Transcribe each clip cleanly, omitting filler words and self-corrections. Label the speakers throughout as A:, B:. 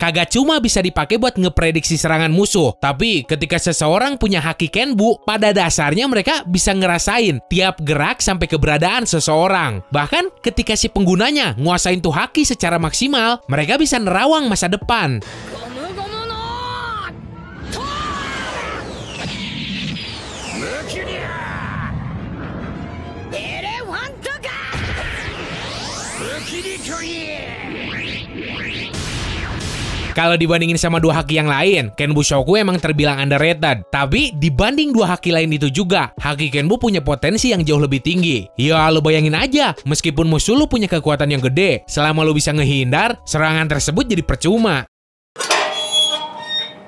A: kagak cuma bisa dipakai buat ngeprediksi serangan musuh, tapi ketika seseorang punya haki Kenbu, pada dasarnya mereka bisa ngerasain tiap gerak sampai keberadaan seseorang. Bahkan ketika si penggunanya nguasain tuh haki secara maksimal, mereka bisa nerawang masa depan. Kalau dibandingin sama dua haki yang lain, Ken Bushoku emang terbilang underrated. Tapi dibanding dua haki lain itu juga, haki Kenbu punya potensi yang jauh lebih tinggi. Ya lo bayangin aja, meskipun musuh lo punya kekuatan yang gede, selama lo bisa ngehindar, serangan tersebut jadi percuma.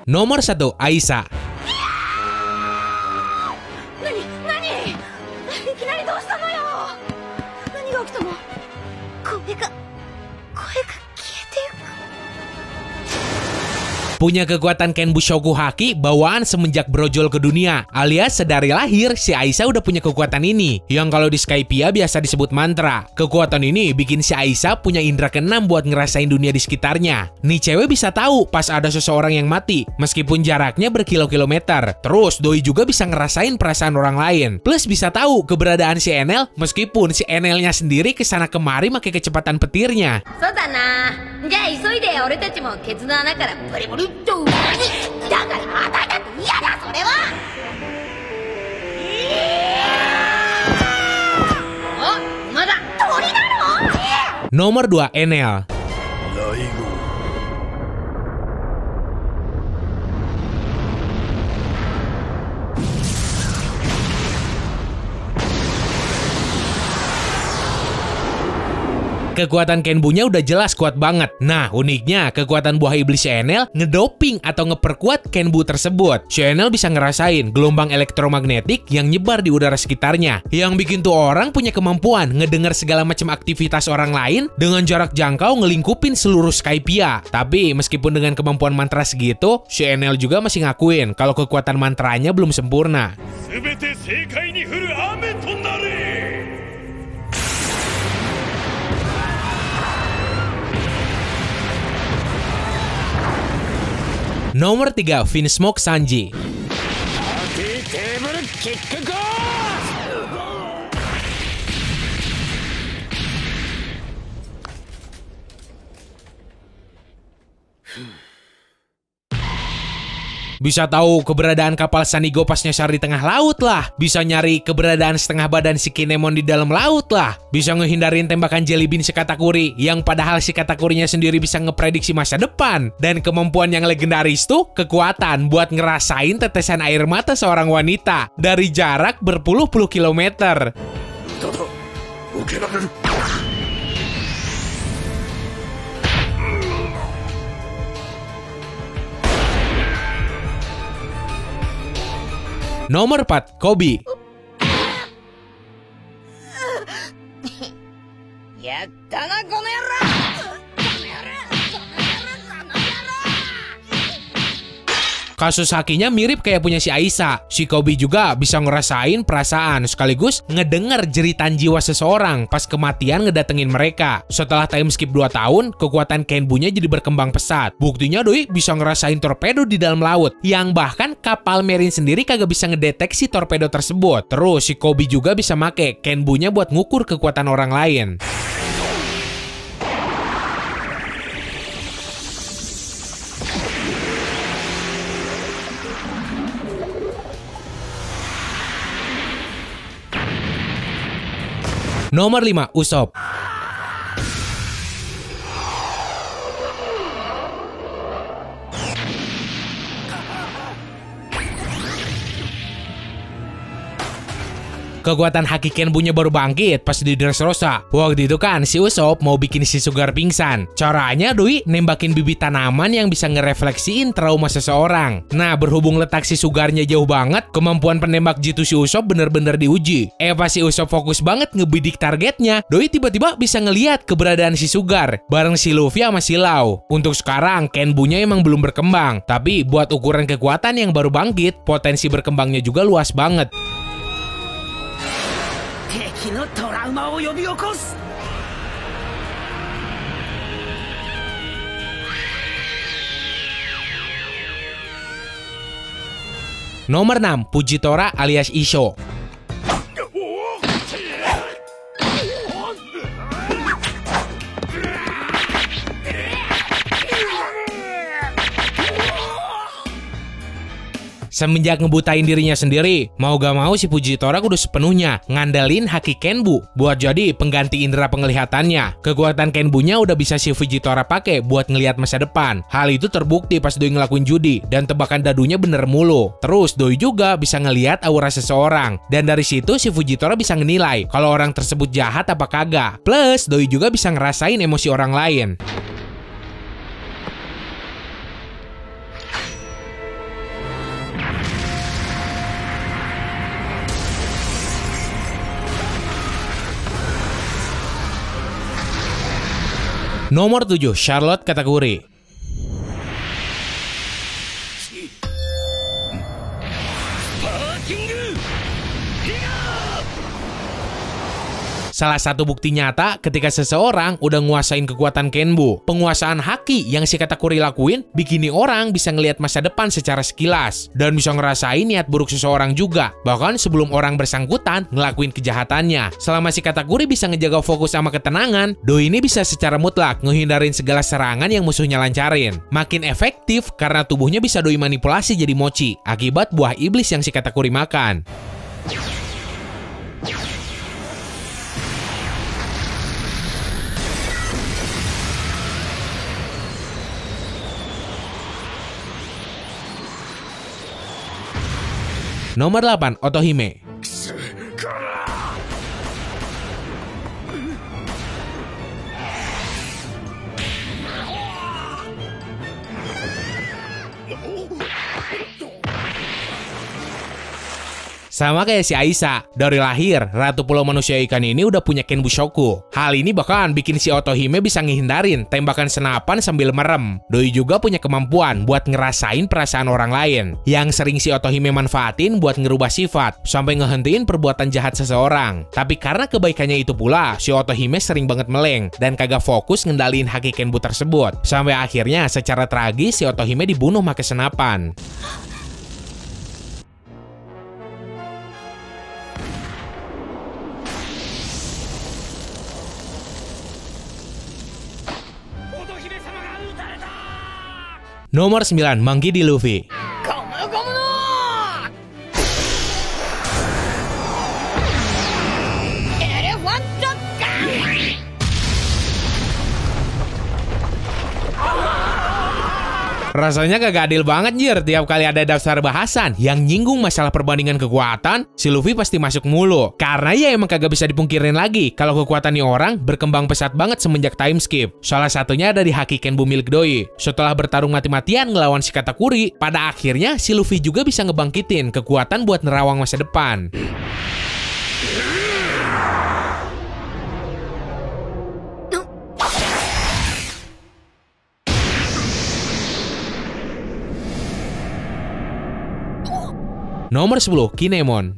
A: Nomor 1, Aisa. Punya kekuatan Ken Bushoku haki bawaan semenjak brojol ke dunia, alias sedari lahir si Aisa udah punya kekuatan ini, yang kalau di Skypiea biasa disebut mantra. Kekuatan ini bikin si Aisa punya indera keenam buat ngerasain dunia di sekitarnya. Nih cewek bisa tahu pas ada seseorang yang mati, meskipun jaraknya berkilo-kilometer. Terus doi juga bisa ngerasain perasaan orang lain. Plus bisa tahu keberadaan si Enel, meskipun si Enelnya sendiri kesana kemari pakai kecepatan petirnya. Nomor 2, Enel. Kekuatan Kenbunya udah jelas kuat banget. Nah, uniknya kekuatan buah iblis si Enel ngedoping atau ngeperkuat Kenbu tersebut. Si Enel bisa ngerasain gelombang elektromagnetik yang nyebar di udara sekitarnya, yang bikin tuh orang punya kemampuan ngedengar segala macam aktivitas orang lain dengan jarak jangkau ngelingkupin seluruh Skypiea. Tapi meskipun dengan kemampuan mantra segitu, si Enel juga masih ngakuin kalau kekuatan mantranya belum sempurna. Nomor 3, Vinsmoke Sanji. Bisa tahu keberadaan kapal Sanigo pas nyasar di tengah laut lah. Bisa nyari keberadaan setengah badan si Kinemon di dalam laut lah. Bisa ngehindarin tembakan Jelly Bean si Katakuri, yang padahal si Katakurinya sendiri bisa ngeprediksi masa depan. Dan kemampuan yang legendaris tuh kekuatan buat ngerasain tetesan air mata seorang wanita dari jarak berpuluh-puluh kilometer. Nomor 4, Koby. Kasus hakinya mirip kayak punya si Aisa. Si Koby juga bisa ngerasain perasaan sekaligus ngedenger jeritan jiwa seseorang pas kematian ngedatengin mereka. Setelah time skip 2 tahun, kekuatan Kenbunya jadi berkembang pesat. Buktinya doi bisa ngerasain torpedo di dalam laut, yang bahkan kapal marine sendiri kagak bisa ngedeteksi torpedo tersebut. Terus si Koby juga bisa make Kenbunya buat ngukur kekuatan orang lain. Nomor 5, Usopp. Kekuatan haki Kenbunya baru bangkit pas di Dressrosa. Waktu itu kan si Usopp mau bikin si Sugar pingsan. Caranya doi nembakin bibit tanaman yang bisa ngerefleksiin trauma seseorang. Nah, berhubung letak si Sugarnya jauh banget, kemampuan penembak jitu si Usopp bener-bener diuji. Pas si Usopp fokus banget ngebidik targetnya, doi tiba-tiba bisa ngeliat keberadaan si Sugar bareng si Luffy sama si Law. Untuk sekarang Kenbunya emang belum berkembang, tapi buat ukuran kekuatan yang baru bangkit, potensi berkembangnya juga luas banget. Nomor 6, Fujitora alias Isho. Semenjak ngebutain dirinya sendiri, mau gak mau si Fujitora kudu sepenuhnya ngandelin haki Kenbu buat jadi pengganti indera penglihatannya. Kekuatan Kenbunya udah bisa si Fujitora pakai buat ngelihat masa depan. Hal itu terbukti pas Doi ngelakuin judi dan tebakan dadunya bener mulu. Terus Doi juga bisa ngelihat aura seseorang dan dari situ si Fujitora bisa ngenilai kalau orang tersebut jahat apa kagak. Plus Doi juga bisa ngerasain emosi orang lain. Nomor 7, Charlotte Katakuri. Salah satu bukti nyata ketika seseorang udah nguasain kekuatan Kenbu. Penguasaan haki yang si Katakuri lakuin bikini orang bisa ngelihat masa depan secara sekilas dan bisa ngerasain niat buruk seseorang juga, bahkan sebelum orang bersangkutan ngelakuin kejahatannya. Selama si Katakuri bisa ngejaga fokus sama ketenangan, Doi ini bisa secara mutlak ngehindarin segala serangan yang musuhnya lancarin. Makin efektif karena tubuhnya bisa Doi manipulasi jadi mochi akibat buah iblis yang si Katakuri makan. Nomor 8, Otohime. Sama kayak si Aisa, dari lahir, Ratu Pulau Manusia Ikan ini udah punya Kenbushoku. Hal ini bahkan bikin si Otohime bisa ngehindarin tembakan senapan sambil merem. Doi juga punya kemampuan buat ngerasain perasaan orang lain, yang sering si Otohime manfaatin buat ngerubah sifat, sampai ngehentiin perbuatan jahat seseorang. Tapi karena kebaikannya itu pula, si Otohime sering banget meleng, dan kagak fokus ngendaliin haki Kenbu tersebut. Sampai akhirnya secara tragis si Otohime dibunuh make senapan. Nomor 9, Monkey D. Luffy. Rasanya kagak adil banget jir, tiap kali ada daftar bahasan yang nyinggung masalah perbandingan kekuatan, si Luffy pasti masuk mulu. Karena ya emang kagak bisa dipungkirin lagi kalau kekuatan nih orang berkembang pesat banget semenjak time skip. Salah satunya ada di haki Kenbu milik Doi. Setelah bertarung mati-matian ngelawan si Katakuri, pada akhirnya si Luffy juga bisa ngebangkitin kekuatan buat nerawang masa depan. Nomor 10, Kinemon.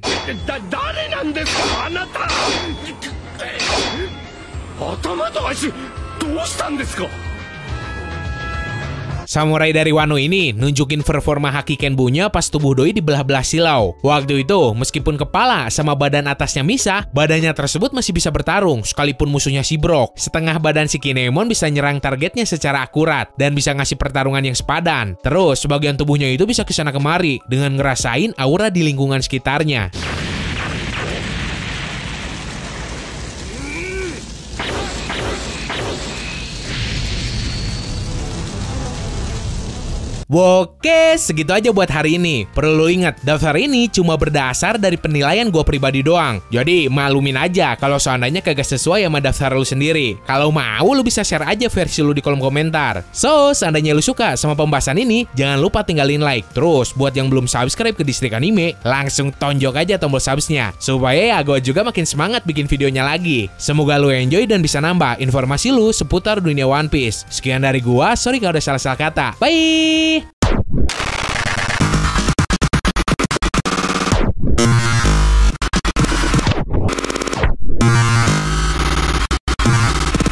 A: Samurai dari Wano ini nunjukin performa haki Kenbunya pas tubuh Doi dibelah-belah silau. Waktu itu, meskipun kepala sama badan atasnya misah, badannya tersebut masih bisa bertarung sekalipun musuhnya si Brock. Setengah badan si Kinemon bisa nyerang targetnya secara akurat dan bisa ngasih pertarungan yang sepadan. Terus, sebagian tubuhnya itu bisa kesana kemari dengan ngerasain aura di lingkungan sekitarnya. Oke, segitu aja buat hari ini. Perlu lo ingat, daftar ini cuma berdasar dari penilaian gue pribadi doang. Jadi, maklumin aja kalau seandainya kagak sesuai sama daftar lo sendiri. Kalau mau, lo bisa share aja versi lo di kolom komentar. So, seandainya lo suka sama pembahasan ini, jangan lupa tinggalin like. Terus, buat yang belum subscribe ke Distrik Anime, langsung tonjok aja tombol subsnya. Supaya ya gue juga makin semangat bikin videonya lagi. Semoga lo enjoy dan bisa nambah informasi lo seputar dunia One Piece. Sekian dari gua, sorry kalau ada salah-salah kata. Bye!